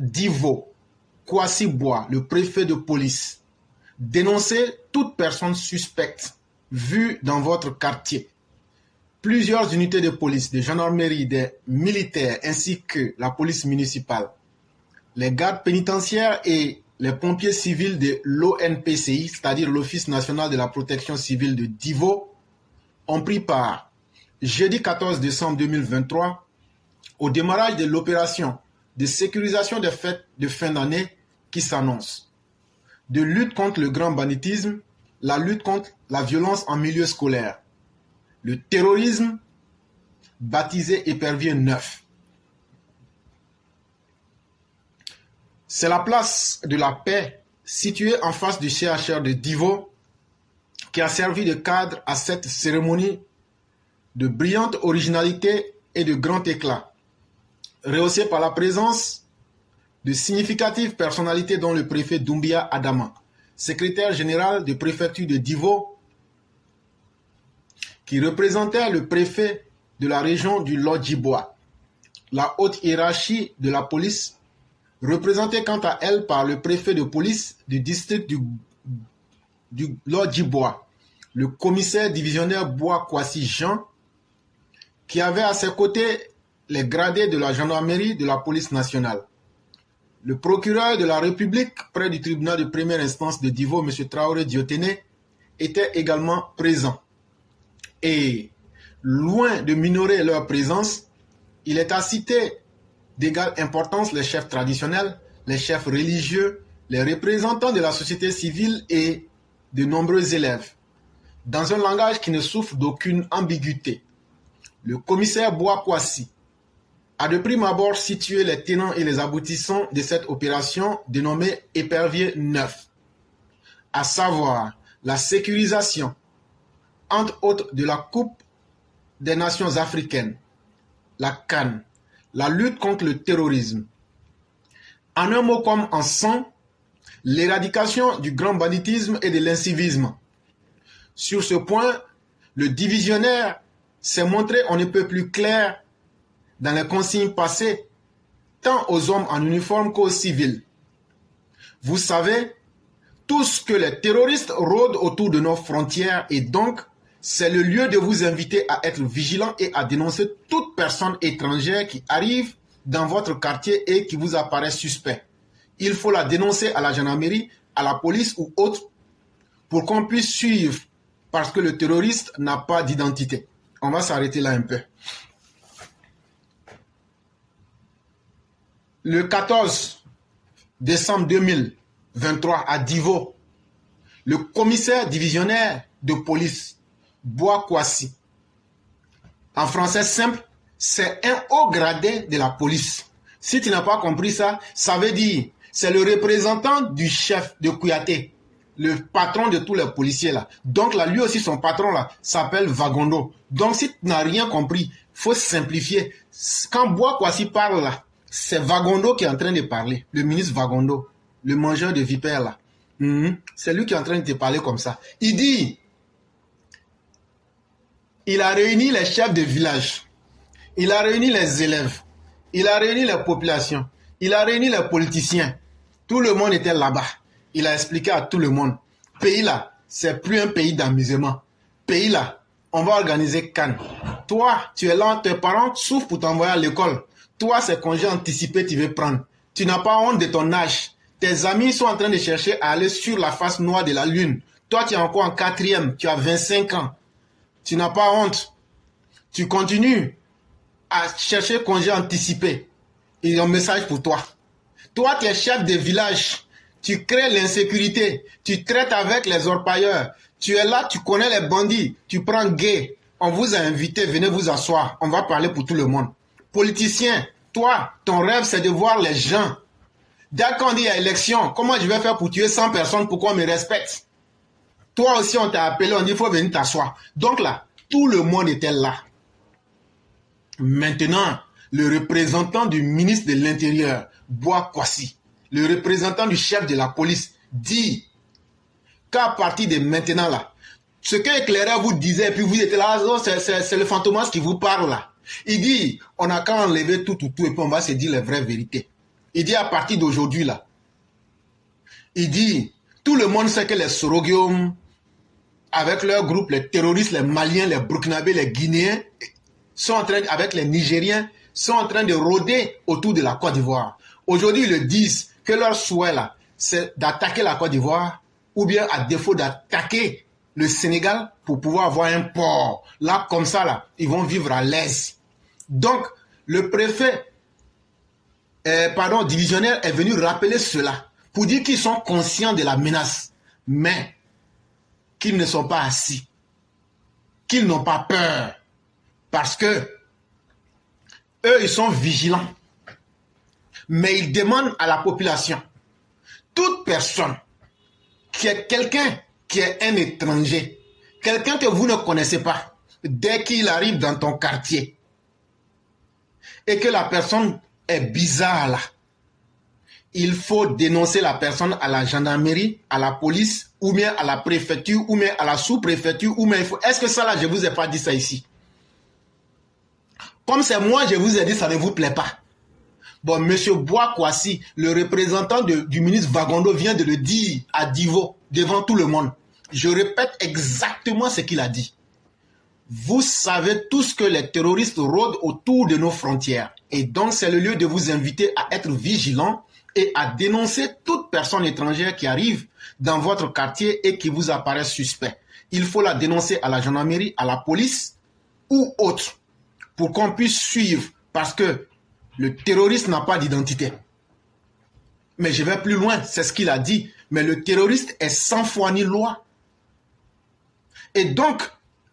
Divo Kwasi-Bois, le préfet de police, dénoncez toute personne suspecte vue dans votre quartier. Plusieurs unités de police, de gendarmerie, des militaires ainsi que la police municipale, les gardes pénitentiaires et les pompiers civils de l'ONPCI, c'est-à-dire l'Office national de la protection civile de Divo, ont pris part, jeudi 14 décembre 2023, au démarrage de l'opération de sécurisation des fêtes de fin d'année qui s'annonce, de lutte contre le grand banditisme, la lutte contre la violence en milieu scolaire, le terrorisme, baptisé Épervier 9. C'est la place de la paix située en face du CHR de Divo qui a servi de cadre à cette cérémonie de brillante originalité et de grand éclat, rehaussée par la présence de significatives personnalités dont le préfet Doumbia Adama, secrétaire général de préfecture de Divo, qui représentait le préfet de la région du Lodjibois. La haute hiérarchie de la police, représentée quant à elle par le préfet de police du district du Lodjibois, le commissaire divisionnaire Bois Kwasi Jean, qui avait à ses côtés les gradés de la gendarmerie de la police nationale. Le procureur de la République près du tribunal de première instance de Divo, M. Traoré Diotene, était également présent. Et loin de minorer leur présence, il est à citer d'égale importance les chefs traditionnels, les chefs religieux, les représentants de la société civile et de nombreux élèves. Dans un langage qui ne souffre d'aucune ambiguïté, le commissaire Bois Kwasi a de prime abord situé les tenants et les aboutissants de cette opération dénommée Épervier 9, à savoir la sécurisation, entre autres, de la Coupe des Nations africaines, la CAN, la lutte contre le terrorisme. En un mot comme en 100, l'éradication du grand banditisme et de l'incivisme. Sur ce point, le divisionnaire s'est montré on ne peut plus clair dans les consignes passées, tant aux hommes en uniforme qu'aux civils. Vous savez, tous que les terroristes rôdent autour de nos frontières et donc, c'est le lieu de vous inviter à être vigilant et à dénoncer toute personne étrangère qui arrive dans votre quartier et qui vous apparaît suspect. Il faut la dénoncer à la gendarmerie, à la police ou autre pour qu'on puisse suivre parce que le terroriste n'a pas d'identité. On va s'arrêter là un peu. Le 14 décembre 2023 à Divo, le commissaire divisionnaire de police, Bois Kwasi, en français simple, c'est un haut gradé de la police. Si tu n'as pas compris ça, ça veut dire c'est le représentant du chef de Kouyaté, le patron de tous les policiers là. Donc là, lui aussi, son patron là, s'appelle Vagondo. Donc si tu n'as rien compris, il faut simplifier. Quand Bois Kwasi parle là, c'est Vagondo qui est en train de parler, le ministre Vagondo, le mangeur de vipères là. C'est lui qui est en train de te parler comme ça. Il dit, il a réuni les chefs de village, il a réuni les élèves, il a réuni les populations, il a réuni les politiciens. Tout le monde était là-bas. Il a expliqué à tout le monde, pays là, c'est plus un pays d'amusement. Pays là, on va organiser Cannes. Toi, tu es là, tes parents souffrent pour t'envoyer à l'école. Toi, c'est congé anticipé tu veux prendre. Tu n'as pas honte de ton âge. Tes amis sont en train de chercher à aller sur la face noire de la lune. Toi, tu es encore en 4e, tu as 25 ans. Tu n'as pas honte. Tu continues à chercher congé anticipé. Il y a un message pour toi. Toi, tu es chef de village. Tu crées l'insécurité. Tu traites avec les orpailleurs. Tu es là, tu connais les bandits. Tu prends gay. On vous a invité, venez vous asseoir. On va parler pour tout le monde. Politicien, toi, ton rêve, c'est de voir les gens. Dès qu'on dit il y a élection, comment je vais faire pour tuer 100 personnes pour qu'on me respecte? Toi aussi, on t'a appelé, on dit il faut venir t'asseoir. Donc là, tout le monde était là. Maintenant, le représentant du ministre de l'Intérieur, Bois Kwasi, le représentant du chef de la police, dit qu'à partir de maintenant là, ce qu'Éclaireur vous disait, et puis vous étiez là, c'est le fantomas qui vous parle là. Il dit, on n'a qu'à enlever tout, et puis on va se dire les vraies vérités. Il dit à partir d'aujourd'hui, là, il dit, tout le monde sait que les Soroguium, avec leur groupe, les terroristes, les Maliens, les Burkinabés, les Guinéens, sont en train, avec les Nigériens, sont en train de rôder autour de la Côte d'Ivoire. Aujourd'hui, ils le disent que leur souhait, là, c'est d'attaquer la Côte d'Ivoire, ou bien, à défaut, d'attaquer le Sénégal pour pouvoir avoir un port. Là, comme ça, là, ils vont vivre à l'aise. Donc, le préfet, divisionnaire est venu rappeler cela pour dire qu'ils sont conscients de la menace, mais qu'ils ne sont pas assis, qu'ils n'ont pas peur, parce que eux, ils sont vigilants. Mais ils demandent à la population, toute personne qui est quelqu'un qui est un étranger, quelqu'un que vous ne connaissez pas, dès qu'il arrive dans ton quartier, et que la personne est bizarre là, il faut dénoncer la personne à la gendarmerie, à la police, ou bien à la préfecture, ou bien à la sous-préfecture, ou bien il faut... Est-ce que ça là, je ne vous ai pas dit ça ici? Comme c'est moi, je vous ai dit, ça ne vous plaît pas. Bon, M. Boakwasi, le représentant du ministre Vagondo, vient de le dire à Divo, devant tout le monde. Je répète exactement ce qu'il a dit. Vous savez tous que les terroristes rôdent autour de nos frontières. Et donc, c'est le lieu de vous inviter à être vigilants et à dénoncer toute personne étrangère qui arrive dans votre quartier et qui vous apparaît suspect. Il faut la dénoncer à la gendarmerie, à la police ou autre pour qu'on puisse suivre, parce que le terroriste n'a pas d'identité. Mais je vais plus loin, c'est ce qu'il a dit. Mais le terroriste est sans foi ni loi. Et donc,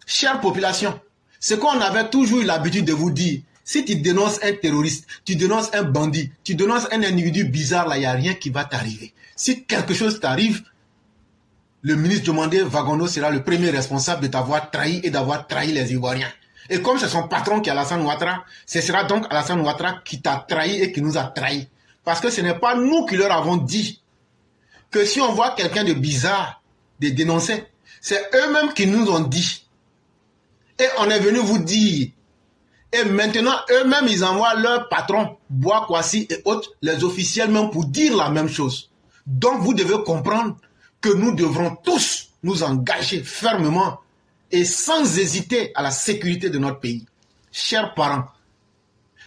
chère population, ce qu'on avait toujours eu l'habitude de vous dire, si tu dénonces un terroriste, tu dénonces un bandit, tu dénonces un individu bizarre, là, il n'y a rien qui va t'arriver. Si quelque chose t'arrive, le ministre Diomandé Vagondo sera le premier responsable de t'avoir trahi et d'avoir trahi les Ivoiriens. Et comme c'est son patron qui est Alassane Ouattara, ce sera donc Alassane Ouattara qui t'a trahi et qui nous a trahis. Parce que ce n'est pas nous qui leur avons dit que si on voit quelqu'un de bizarre, de dénoncer, c'est eux-mêmes qui nous ont dit. Et on est venu vous dire. Et maintenant, eux-mêmes, ils envoient leur patron, Boakwasi et autres, les officiels même pour dire la même chose. Donc, vous devez comprendre que nous devrons tous nous engager fermement et sans hésiter à la sécurité de notre pays. Chers parents,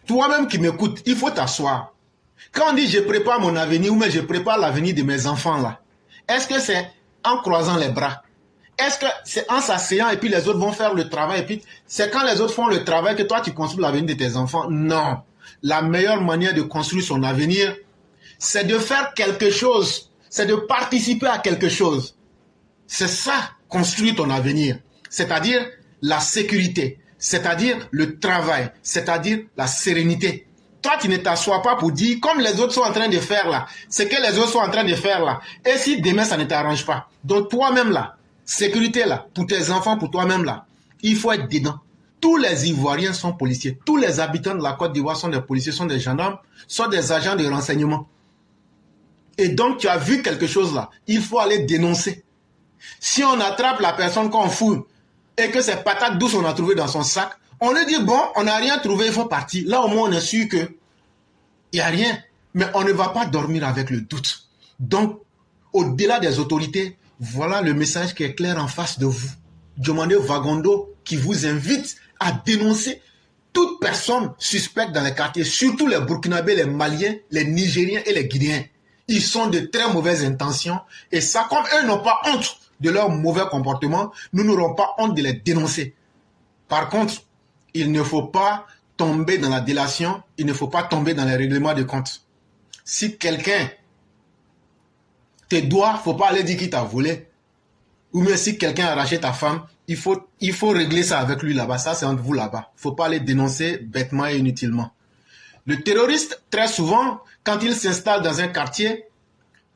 toi-même qui m'écoutes, il faut t'asseoir. Quand on dit je prépare mon avenir ou mais je prépare l'avenir de mes enfants là, est-ce que c'est en croisant les bras? Est-ce que c'est en s'asseyant et puis les autres vont faire le travail et puis c'est quand les autres font le travail que toi tu construis l'avenir de tes enfants? Non. La meilleure manière de construire son avenir, c'est de faire quelque chose, c'est de participer à quelque chose. C'est ça, construire ton avenir. C'est-à-dire la sécurité, c'est-à-dire le travail, c'est-à-dire la sérénité. Toi, tu ne t'assois pas pour dire, comme les autres sont en train de faire là, ce que les autres sont en train de faire là. Et si demain, ça ne t'arrange pas. Donc toi-même là, sécurité là, pour tes enfants, pour toi-même là, il faut être dedans. Tous les Ivoiriens sont policiers. Tous les habitants de la Côte d'Ivoire sont des policiers, sont des gendarmes, sont des agents de renseignement. Et donc, tu as vu quelque chose là, il faut aller dénoncer. Si on attrape la personne qu'on fouille, et que ces patates douces on a trouvé dans son sac, on lui dit bon, on n'a rien trouvé, il faut partir. Là au moins on est sûr que il n'y a rien, mais on ne va pas dormir avec le doute. Donc, au-delà des autorités, voilà le message qui est clair en face de vous. Diomandé Vagondo qui vous invite à dénoncer toute personne suspecte dans les quartiers, surtout les Burkinabés, les Maliens, les Nigériens et les Guinéens. Ils sont de très mauvaises intentions et ça, comme eux n'ont pas honte de leur mauvais comportement, nous n'aurons pas honte de les dénoncer. Par contre, il ne faut pas tomber dans la délation, il ne faut pas tomber dans les règlements de compte. Si quelqu'un te doit, il ne faut pas aller dire qu'il t'a volé. Ou même si quelqu'un a arraché ta femme, il faut régler ça avec lui là-bas. Ça, c'est entre vous là-bas. Il ne faut pas aller dénoncer bêtement et inutilement. Le terroriste, très souvent, quand il s'installe dans un quartier,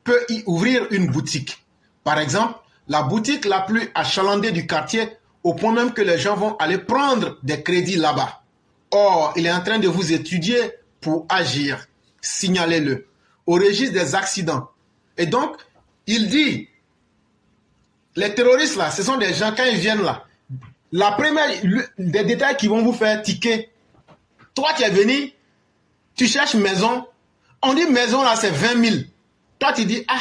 peut y ouvrir une boutique. Par exemple, la boutique la plus achalandée du quartier, au point même que les gens vont aller prendre des crédits là-bas. Or, il est en train de vous étudier pour agir. Signalez-le au registre des accidents. Et donc, il dit, les terroristes là, ce sont des gens, quand ils viennent là, la première, des détails qui vont vous faire tiquer. Toi, tu es venu, tu cherches maison, On dit maison là, c'est 20 000. Toi, tu dis, ah,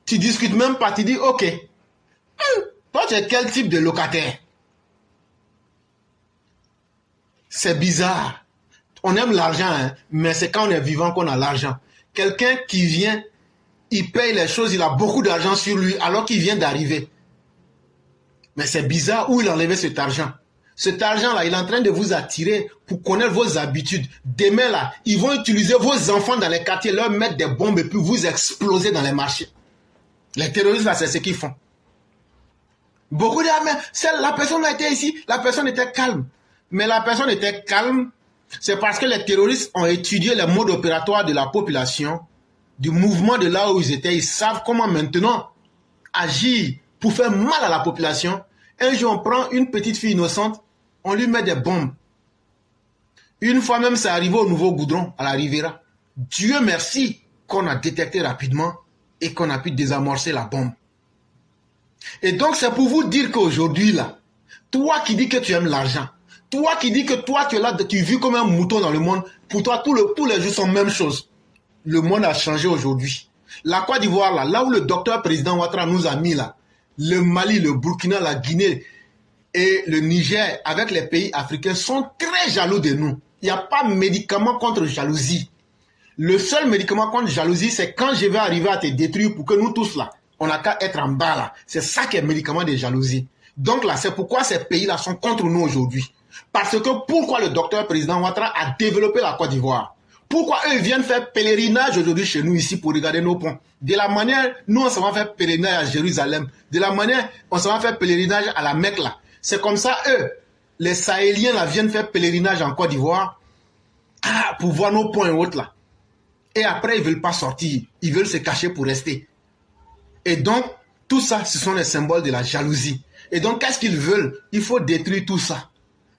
tu discutes même pas, tu dis, ok. Toi, tu es quel type de locataire? C'est bizarre. On aime l'argent, hein, mais c'est quand on est vivant qu'on a l'argent. Quelqu'un qui vient, il paye les choses, il a beaucoup d'argent sur lui alors qu'il vient d'arriver. Mais c'est bizarre où il a enlevé cet argent. Cet argent-là, il est en train de vous attirer pour connaître vos habitudes. Demain, là, ils vont utiliser vos enfants dans les quartiers, leur mettre des bombes et puis vous exploser dans les marchés. Les terroristes, là, c'est ce qu'ils font. Beaucoup disent, ah, mais la personne a été ici, la personne était calme. Mais la personne était calme, c'est parce que les terroristes ont étudié les modes opératoires de la population, du mouvement de là où ils étaient. Ils savent comment maintenant agir pour faire mal à la population. Un jour, on prend une petite fille innocente, on lui met des bombes. Une fois même, c'est arrivé au Nouveau Goudron, à la Riviera. Dieu merci qu'on a détecté rapidement et qu'on a pu désamorcer la bombe. Et donc, c'est pour vous dire qu'aujourd'hui, là, toi qui dis que tu aimes l'argent, toi qui dis que toi, tu es là, tu vis comme un mouton dans le monde, pour toi, tous les jours sont la même chose. Le monde a changé aujourd'hui. La Côte d'Ivoire, là où le docteur président Ouattara nous a mis, là, le Mali, le Burkina, la Guinée et le Niger, avec les pays africains, sont très jaloux de nous. Il n'y a pas de médicament contre jalousie. Le seul médicament contre jalousie, c'est quand je vais arriver à te détruire pour que nous tous, là, on n'a qu'à être en bas, là. C'est ça qui est le médicament de jalousie. Donc là, c'est pourquoi ces pays-là sont contre nous aujourd'hui. Parce que pourquoi le docteur président Ouattara a développé la Côte d'Ivoire? Pourquoi eux viennent faire pèlerinage aujourd'hui chez nous ici pour regarder nos ponts? De la manière, nous on s'en va faire pèlerinage à Jérusalem. De la manière, on s'en va faire pèlerinage à la Mecque là. C'est comme ça, eux, les Sahéliens là viennent faire pèlerinage en Côte d'Ivoire pour voir nos ponts et autres là. Et après, ils ne veulent pas sortir. Ils veulent se cacher pour rester. Et donc, tout ça, ce sont les symboles de la jalousie. Et donc, qu'est-ce qu'ils veulent? Il faut détruire tout ça.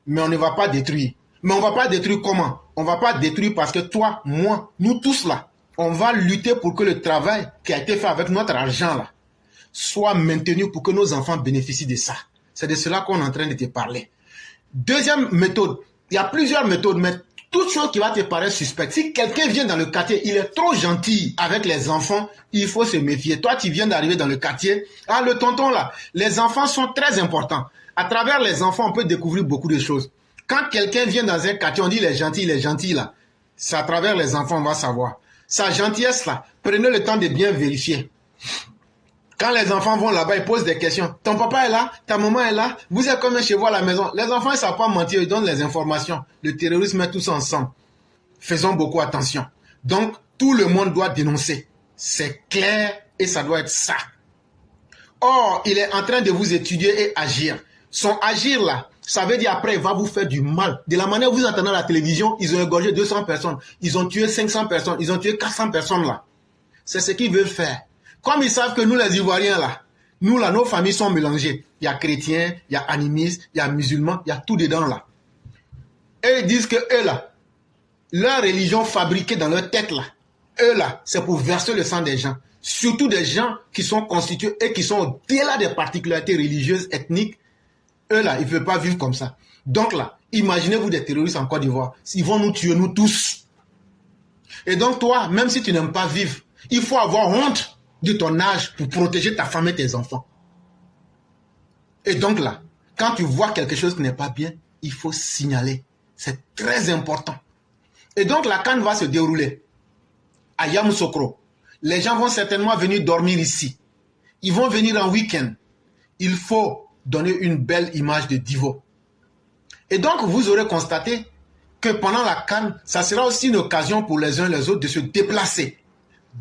Mais on ne va pas détruire. Mais on ne va pas détruire comment? On ne va pas détruire parce que toi, moi, nous tous là, on va lutter pour que le travail qui a été fait avec notre argent là, soit maintenu pour que nos enfants bénéficient de ça. C'est de cela qu'on est en train de te parler. Deuxième méthode, il y a plusieurs méthodes, mais toute chose qui va te paraître suspecte. Si quelqu'un vient dans le quartier, il est trop gentil avec les enfants, il faut se méfier. Toi, tu viens d'arriver dans le quartier, ah, le tonton là, les enfants sont très importants. À travers les enfants, on peut découvrir beaucoup de choses. Quand quelqu'un vient dans un quartier, on dit il est gentil là. C'est à travers les enfants, on va savoir. Sa gentillesse là, prenez le temps de bien vérifier. Quand les enfants vont là-bas, ils posent des questions. Ton papa est là, ta maman est là, vous êtes combien chez vous à la maison? Les enfants, ils ne savent pas mentir, ils donnent les informations. Le terrorisme met tout ça ensemble. Faisons beaucoup attention. Donc, tout le monde doit dénoncer. C'est clair et ça doit être ça. Or, il est en train de vous étudier et agir. Son agir là, ça veut dire après, il va vous faire du mal. De la manière où vous entendez à la télévision, ils ont égorgé 200 personnes, ils ont tué 500 personnes, ils ont tué 400 personnes là. C'est ce qu'ils veulent faire. Comme ils savent que nous les Ivoiriens là, nous là, nos familles sont mélangées. Il y a chrétiens, il y a animistes, il y a musulmans, il y a tout dedans là. Et ils disent que eux là, leur religion fabriquée dans leur tête là, eux là, c'est pour verser le sang des gens. Surtout des gens qui sont constitués et qui sont au-delà des particularités religieuses, ethniques. Eux là, ils ne peuvent pas vivre comme ça. Donc là, imaginez-vous des terroristes en Côte d'Ivoire. Ils vont nous tuer, nous tous. Et donc toi, même si tu n'aimes pas vivre, il faut avoir honte de ton âge pour protéger ta femme et tes enfants. Et donc là, quand tu vois quelque chose qui n'est pas bien, il faut signaler. C'est très important. Et donc la CAN va se dérouler à Yamoussoukro. Les gens vont certainement venir dormir ici. Ils vont venir en week-end. Il faut donner une belle image de Divo. Et donc vous aurez constaté que pendant la CAN, ça sera aussi une occasion pour les uns et les autres de se déplacer,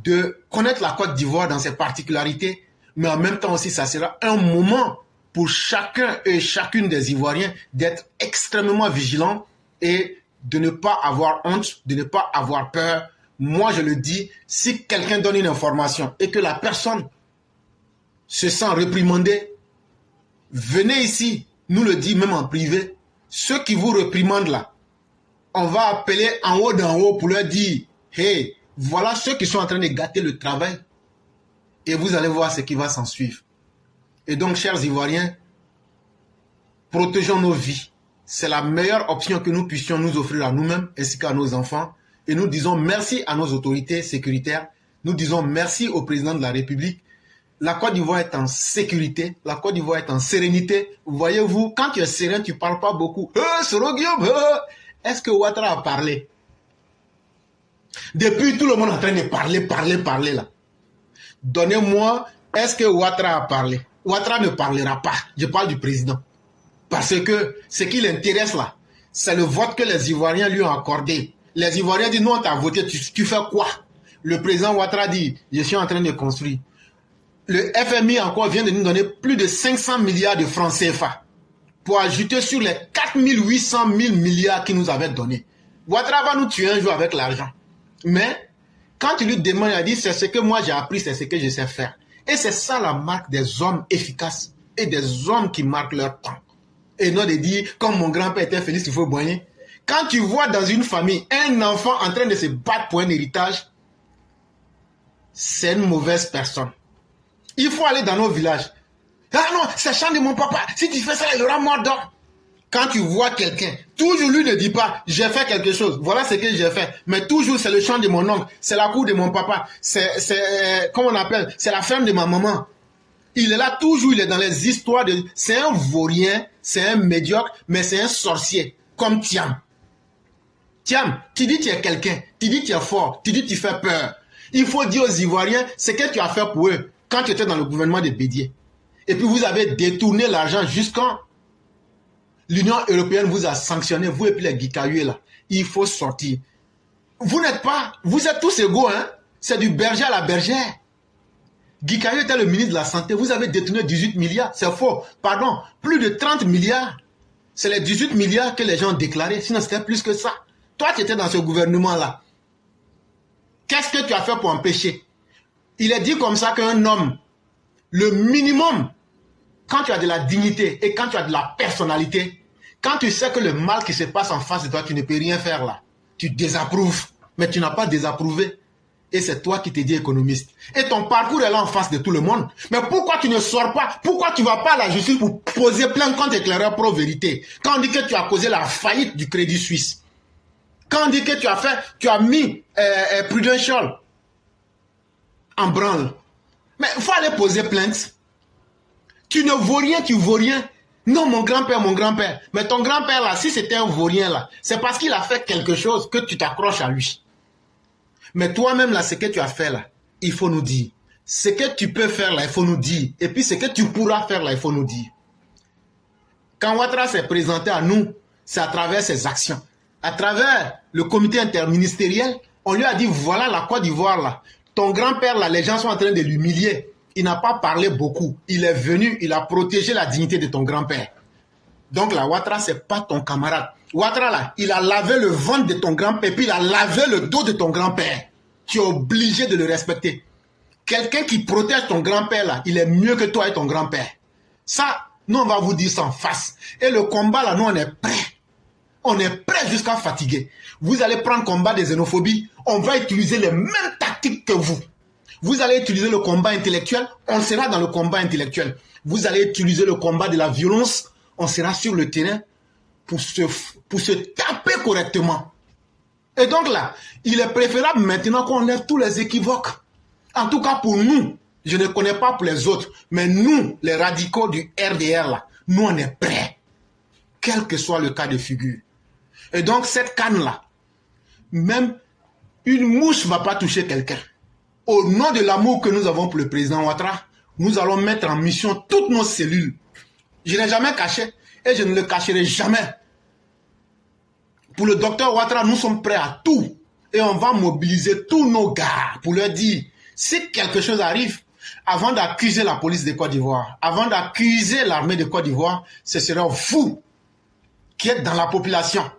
de connaître la Côte d'Ivoire dans ses particularités, mais en même temps aussi, ça sera un moment pour chacun et chacune des Ivoiriens d'être extrêmement vigilants et de ne pas avoir honte, de ne pas avoir peur. Moi, je le dis, si quelqu'un donne une information et que la personne se sent réprimandée, venez ici, nous le dit même en privé, ceux qui vous réprimandent là, on va appeler en haut d'en haut pour leur dire, hey, voilà ceux qui sont en train de gâter le travail. Et vous allez voir ce qui va s'en suivre. Et donc, chers Ivoiriens, protégeons nos vies. C'est la meilleure option que nous puissions nous offrir à nous-mêmes ainsi qu'à nos enfants. et nous disons merci à nos autorités sécuritaires. Nous disons merci au président de la République. La Côte d'Ivoire est en sécurité, la Côte d'Ivoire est en sérénité. Voyez-vous, quand tu es serein, tu ne parles pas beaucoup. Est-ce que Ouattara a parlé? Depuis, tout le monde est en train de parler là. Donnez-moi, est-ce que Ouattara a parlé? Ouattara ne parlera pas. Je parle du président. Parce que ce qui l'intéresse là, c'est le vote que les Ivoiriens lui ont accordé. Les Ivoiriens disent, nous on t'a voté, tu fais quoi? Le président Ouattara dit, je suis en train de construire. Le FMI encore vient de nous donner plus de 500 milliards de francs CFA pour ajouter sur les 4800 000 milliards qu'il nous avait donnés. Ouattara va nous tuer un jour avec l'argent. Mais quand tu lui demandes, il dit, c'est ce que moi j'ai appris, c'est ce que je sais faire. Et c'est ça la marque des hommes efficaces et des hommes qui marquent leur temps. Et non de dire, comme mon grand-père était Félix Houphouët-Boigny. Quand tu vois dans une famille un enfant en train de se battre pour un héritage, c'est une mauvaise personne. Il faut aller dans nos villages. Ah non, c'est le champ de mon papa. Si tu fais ça, il aura mort d'homme. Quand tu vois quelqu'un, toujours lui ne dit pas, j'ai fait quelque chose. Voilà ce que j'ai fait. Mais toujours, c'est le champ de mon oncle. C'est la cour de mon papa. Comment on appelle? C'est la ferme de ma maman. Il est là toujours, il est dans les histoires de... C'est un vaurien, c'est un médiocre, mais c'est un sorcier. Comme Thiam. Thiam, tu dis tu es quelqu'un. Tu dis tu es fort. Tu dis tu fais peur. Il faut dire aux Ivoiriens ce que tu as fait pour eux quand tu étais dans le gouvernement de Bédié. Et puis vous avez détourné l'argent jusqu'en... L'Union européenne vous a sanctionné, vous et puis les guicahués là. Il faut sortir. Vous n'êtes pas... Vous êtes tous égaux, hein. C'est du berger à la bergère. Guicahué était le ministre de la Santé. Vous avez détourné 18 milliards. C'est faux. Pardon. Plus de 30 milliards. C'est les 18 milliards que les gens ont déclarés. Sinon, c'était plus que ça. Toi, tu étais dans ce gouvernement-là. Qu'est-ce que tu as fait pour empêcher? Il est dit comme ça qu'un homme, le minimum, quand tu as de la dignité et quand tu as de la personnalité, quand tu sais que le mal qui se passe en face de toi, tu ne peux rien faire là. Tu désapprouves, mais tu n'as pas désapprouvé. Et c'est toi qui te dis économiste. Et ton parcours est là en face de tout le monde. Mais pourquoi tu ne sors pas? Pourquoi tu ne vas pas à la justice pour poser plainte contre éclaireur pro-vérité? Quand on dit que tu as causé la faillite du Crédit Suisse. Quand on dit que tu as mis Prudential en branle. Mais il faut aller poser plainte. Tu ne vaux rien, tu vaux rien. Non, mon grand-père. Mais ton grand-père là, si c'était un vaurien là, c'est parce qu'il a fait quelque chose que tu t'accroches à lui. Mais toi-même là, ce que tu as fait là, il faut nous dire. Ce que tu peux faire là, il faut nous dire. Et puis ce que tu pourras faire là, il faut nous dire. Quand Ouattara s'est présenté à nous, c'est à travers ses actions. À travers le comité interministériel, on lui a dit, voilà la Côte d'Ivoire là. Ton grand-père là, les gens sont en train de l'humilier. Il n'a pas parlé beaucoup. Il est venu, il a protégé la dignité de ton grand-père. Donc là, Ouattara, ce n'est pas ton camarade. Ouattara, là, il a lavé le ventre de ton grand-père, puis il a lavé le dos de ton grand-père. Tu es obligé de le respecter. Quelqu'un qui protège ton grand-père, là, il est mieux que toi et ton grand-père. Ça, nous, on va vous dire ça en face. Et le combat, là, nous, on est prêts. On est prêts jusqu'à fatiguer. Vous allez prendre combat des xénophobies. On va utiliser les mêmes tactiques que vous. Vous allez utiliser le combat intellectuel. On sera dans le combat intellectuel. Vous allez utiliser le combat de la violence. On sera sur le terrain pour se taper correctement. Et donc là, il est préférable maintenant qu'on lève tous les équivoques. En tout cas pour nous, je ne connais pas pour les autres, mais nous, les radicaux du RDR, là, nous on est prêts, quel que soit le cas de figure. Et donc cette canne-là, même une mouche ne va pas toucher quelqu'un. Au nom de l'amour que nous avons pour le président Ouattara, nous allons mettre en mission toutes nos cellules. Je n'ai jamais caché et je ne le cacherai jamais. Pour le docteur Ouattara, nous sommes prêts à tout. Et on va mobiliser tous nos gars pour leur dire, si quelque chose arrive, avant d'accuser la police de Côte d'Ivoire, avant d'accuser l'armée de Côte d'Ivoire, ce sera vous qui êtes dans la population.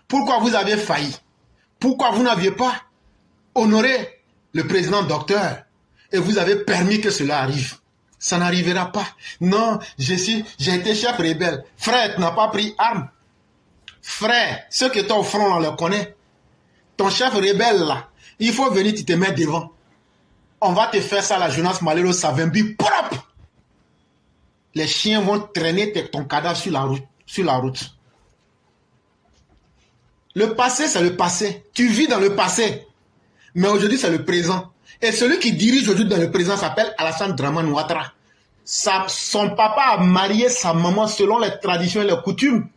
Pourquoi vous avez failli? Pourquoi vous n'aviez pas honoré le président docteur et vous avez permis que cela arrive? Ça n'arrivera pas. Non, j'ai été chef rebelle. Frère, tu n'as pas pris arme. Frère, ceux qui étaient au front, on les connaît. Ton chef rebelle là, il faut venir, tu te mets devant. On va te faire ça, la Jonas Malheureux Savimbi, propre. Les chiens vont traîner ton cadavre sur la route. Le passé, c'est le passé. Tu vis dans le passé. Mais aujourd'hui, c'est le présent. Et celui qui dirige aujourd'hui dans le présent s'appelle Alassane Dramane Ouattara. Son papa a marié sa maman selon les traditions et les coutumes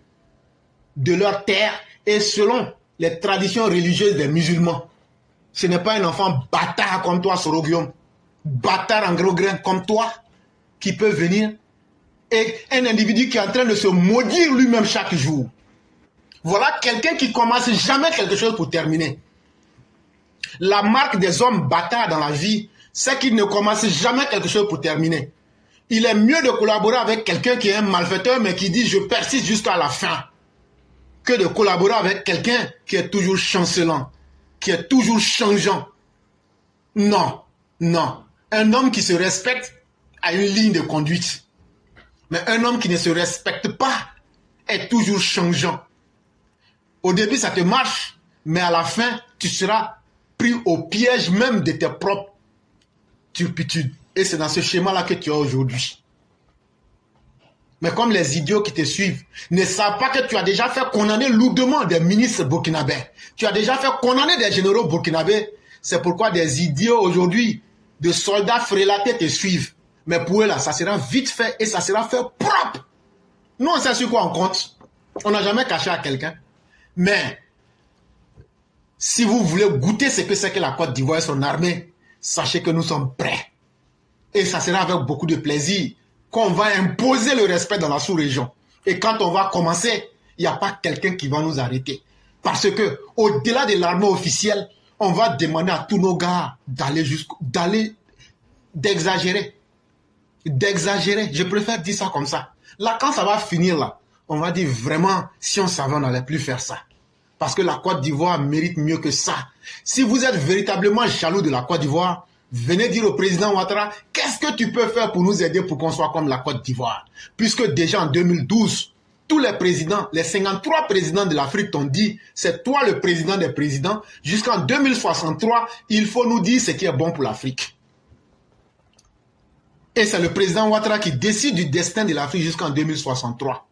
de leur terre et selon les traditions religieuses des musulmans. Ce n'est pas un enfant bâtard comme toi, Soroguium. Bâtard en gros grain comme toi qui peut venir. Et un individu qui est en train de se maudire lui-même chaque jour. Voilà quelqu'un qui commence jamais quelque chose pour terminer. La marque des hommes bâtards dans la vie, c'est qu'ils ne commencent jamais quelque chose pour terminer. Il est mieux de collaborer avec quelqu'un qui est un malfaiteur mais qui dit je persiste jusqu'à la fin que de collaborer avec quelqu'un qui est toujours chancelant, qui est toujours changeant. Non, non. Un homme qui se respecte a une ligne de conduite. Mais un homme qui ne se respecte pas est toujours changeant. Au début, ça te marche, mais à la fin, tu seras pris au piège même de tes propres turpitudes. Et c'est dans ce schéma-là que tu es aujourd'hui. Mais comme les idiots qui te suivent ne savent pas que tu as déjà fait condamner lourdement des ministres burkinabés, tu as déjà fait condamner des généraux burkinabés, c'est pourquoi des idiots aujourd'hui, de soldats frélatés te suivent. Mais pour eux là, ça sera vite fait et ça sera fait propre. Nous, on sait sur quoi on compte. On n'a jamais caché à quelqu'un. Mais, si vous voulez goûter ce que c'est que la Côte d'Ivoire et son armée, sachez que nous sommes prêts. Et ça sera avec beaucoup de plaisir qu'on va imposer le respect dans la sous-région. Et quand on va commencer, il n'y a pas quelqu'un qui va nous arrêter. Parce que, au-delà de l'armée officielle, on va demander à tous nos gars d'exagérer. D'exagérer. Je préfère dire ça comme ça. Là, quand ça va finir là, on va dire vraiment, si on savait, on n'allait plus faire ça. Parce que la Côte d'Ivoire mérite mieux que ça. Si vous êtes véritablement jaloux de la Côte d'Ivoire, venez dire au président Ouattara, qu'est-ce que tu peux faire pour nous aider pour qu'on soit comme la Côte d'Ivoire? Puisque déjà en 2012, tous les présidents, les 53 présidents de l'Afrique t'ont dit, c'est toi le président des présidents. Jusqu'en 2063, il faut nous dire ce qui est bon pour l'Afrique. Et c'est le président Ouattara qui décide du destin de l'Afrique jusqu'en 2063.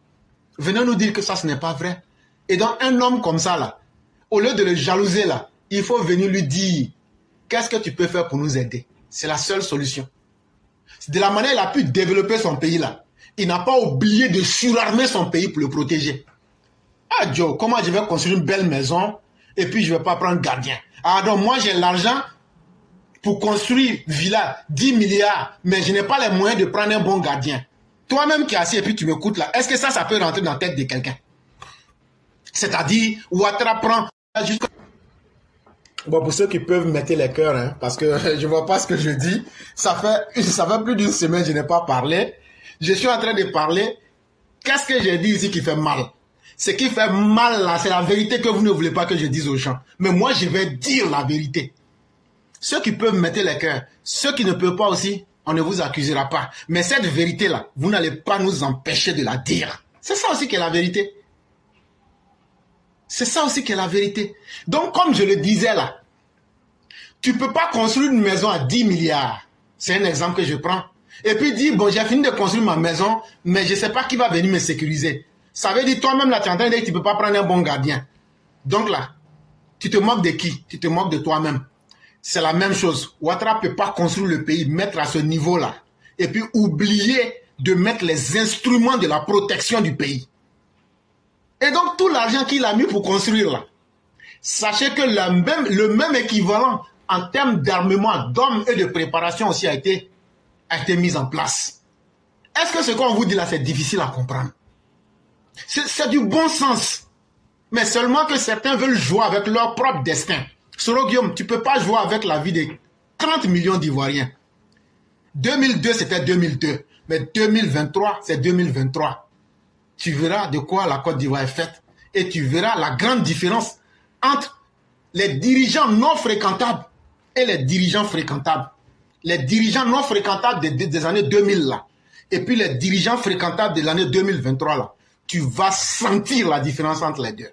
Venez nous dire que ça, ce n'est pas vrai. Et donc, un homme comme ça, là, au lieu de le jalouser, là, il faut venir lui dire, qu'est-ce que tu peux faire pour nous aider? C'est la seule solution. De la manière il a pu développer son pays, là, il n'a pas oublié de surarmer son pays pour le protéger. Ah, Joe, comment je vais construire une belle maison et puis je ne vais pas prendre gardien? Ah, donc moi, j'ai l'argent pour construire villa, 10 milliards, mais je n'ai pas les moyens de prendre un bon gardien. Toi-même qui es assis et puis tu m'écoutes là, est-ce que ça peut rentrer dans la tête de quelqu'un? C'est-à-dire, Ouattara prend jusqu'à... Bon, pour ceux qui peuvent mettre les cœurs, hein, parce que je ne vois pas ce que je dis. Ça fait plus d'une semaine que je n'ai pas parlé. Je suis en train de parler. Qu'est-ce que j'ai dit ici qui fait mal? Ce qui fait mal là, c'est la vérité que vous ne voulez pas que je dise aux gens. Mais moi, je vais dire la vérité. Ceux qui peuvent mettre les cœurs, ceux qui ne peuvent pas aussi, on ne vous accusera pas. Mais cette vérité-là, vous n'allez pas nous empêcher de la dire. C'est ça aussi qui est la vérité. C'est ça aussi qui est la vérité. Donc, comme je le disais là, tu ne peux pas construire une maison à 10 milliards. C'est un exemple que je prends. Et puis dire, bon, j'ai fini de construire ma maison, mais je ne sais pas qui va venir me sécuriser. Ça veut dire, toi-même là, tu es en train de dire que tu ne peux pas prendre un bon gardien. Donc là, tu te moques de qui? Tu te moques de toi-même. C'est la même chose. Ouattara ne peut pas construire le pays, mettre à ce niveau-là. Et puis oublier de mettre les instruments de la protection du pays. Et donc, tout l'argent qu'il a mis pour construire là, sachez que le même équivalent en termes d'armement, d'hommes et de préparation aussi a été mis en place. Est-ce que ce qu'on vous dit là, c'est difficile à comprendre? C'est du bon sens. Mais seulement que certains veulent jouer avec leur propre destin. Soro Guillaume, tu ne peux pas jouer avec la vie de 30 millions d'Ivoiriens. 2002, c'était 2002. Mais 2023, c'est 2023. Tu verras de quoi la Côte d'Ivoire est faite. Et tu verras la grande différence entre les dirigeants non fréquentables et les dirigeants fréquentables. Les dirigeants non fréquentables des années 2000 là. Et puis les dirigeants fréquentables de l'année 2023 là. Tu vas sentir la différence entre les deux.